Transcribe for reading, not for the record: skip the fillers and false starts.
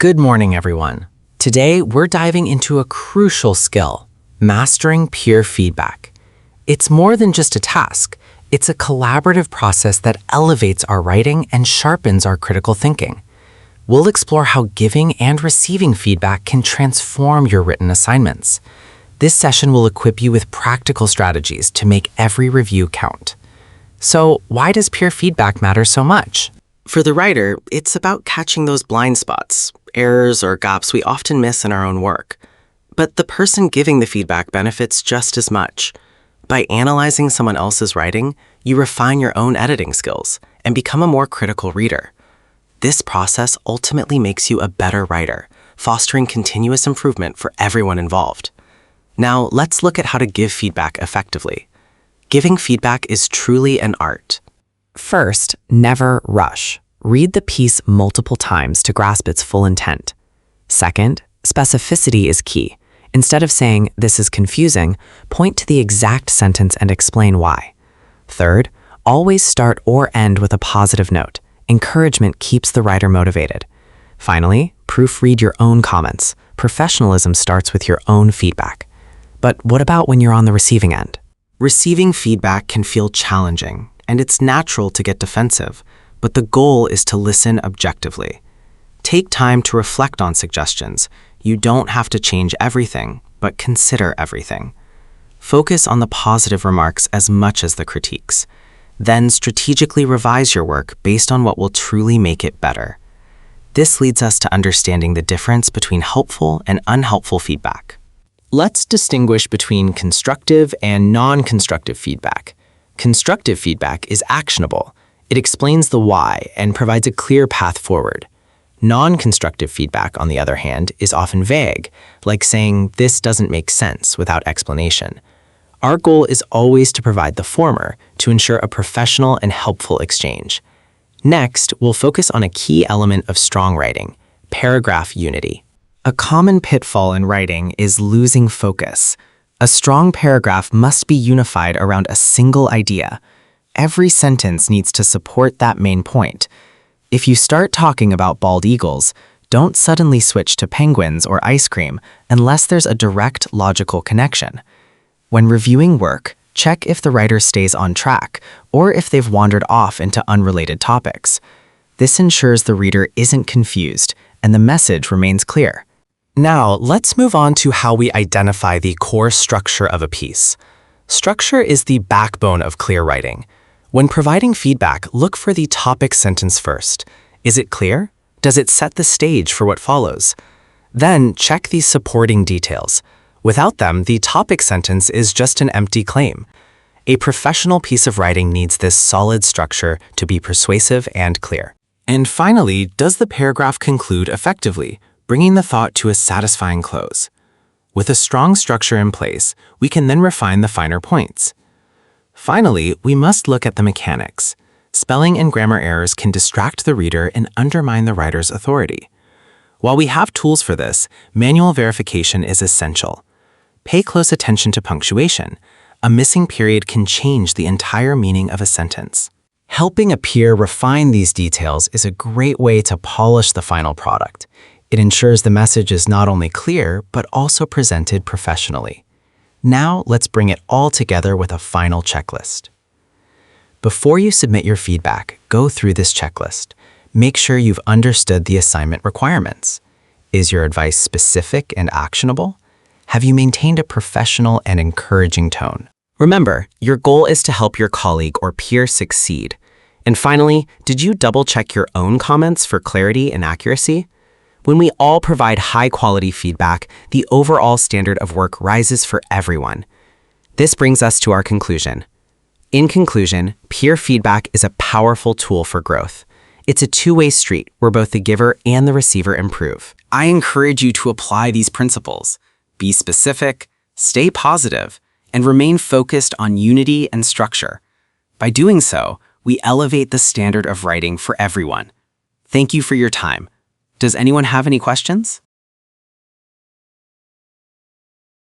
Good morning, everyone. Today, we're diving into a crucial skill, mastering peer feedback. It's more than just a task. It's a collaborative process that elevates our writing and sharpens our critical thinking. We'll explore how giving and receiving feedback can transform your written assignments. This session will equip you with practical strategies to make every review count. So, why does peer feedback matter so much? For the writer, it's about catching those blind spots, errors or gaps we often miss in our own work. But the person giving the feedback benefits just as much. By analyzing someone else's writing, you refine your own editing skills and become a more critical reader. This process ultimately makes you a better writer, fostering continuous improvement for everyone involved. Now, let's look at how to give feedback effectively. Giving feedback is truly an art. First, never rush. Read the piece multiple times to grasp its full intent. Second, specificity is key. Instead of saying, "This is confusing," point to the exact sentence and explain why. Third, always start or end with a positive note. Encouragement keeps the writer motivated. Finally, proofread your own comments. Professionalism starts with your own feedback. But what about when you're on the receiving end? Receiving feedback can feel challenging, and it's natural to get defensive, but the goal is to listen objectively. Take time to reflect on suggestions. You don't have to change everything, but consider everything. Focus on the positive remarks as much as the critiques. Then strategically revise your work based on what will truly make it better. This leads us to understanding the difference between helpful and unhelpful feedback. Let's distinguish between constructive and non-constructive feedback. Constructive feedback is actionable. It explains the why and provides a clear path forward. Non-constructive feedback, on the other hand, is often vague, like saying, "This doesn't make sense," without explanation. Our goal is always to provide the former, to ensure a professional and helpful exchange. Next, we'll focus on a key element of strong writing, paragraph unity. A common pitfall in writing is losing focus. A strong paragraph must be unified around a single idea. Every sentence needs to support that main point. If you start talking about bald eagles, don't suddenly switch to penguins or ice cream unless there's a direct logical connection. When reviewing work, check if the writer stays on track or if they've wandered off into unrelated topics. This ensures the reader isn't confused and the message remains clear. Now, let's move on to how we identify the core structure of a piece. Structure is the backbone of clear writing. When providing feedback, look for the topic sentence first. Is it clear? Does it set the stage for what follows? Then, check the supporting details. Without them, the topic sentence is just an empty claim. A professional piece of writing needs this solid structure to be persuasive and clear. And finally, does the paragraph conclude effectively, bringing the thought to a satisfying close? With a strong structure in place, we can then refine the finer points. Finally, we must look at the mechanics. Spelling and grammar errors can distract the reader and undermine the writer's authority. While we have tools for this, manual verification is essential. Pay close attention to punctuation. A missing period can change the entire meaning of a sentence. Helping a peer refine these details is a great way to polish the final product. It ensures the message is not only clear, but also presented professionally. Now, let's bring it all together with a final checklist. Before you submit your feedback, go through this checklist. Make sure you've understood the assignment requirements. Is your advice specific and actionable? Have you maintained a professional and encouraging tone? Remember, your goal is to help your colleague or peer succeed. And finally, did you double-check your own comments for clarity and accuracy? When we all provide high-quality feedback, the overall standard of work rises for everyone. This brings us to our conclusion. In conclusion, peer feedback is a powerful tool for growth. It's a two-way street where both the giver and the receiver improve. I encourage you to apply these principles. Be specific, stay positive, and remain focused on unity and structure. By doing so, we elevate the standard of writing for everyone. Thank you for your time. Does anyone have any questions?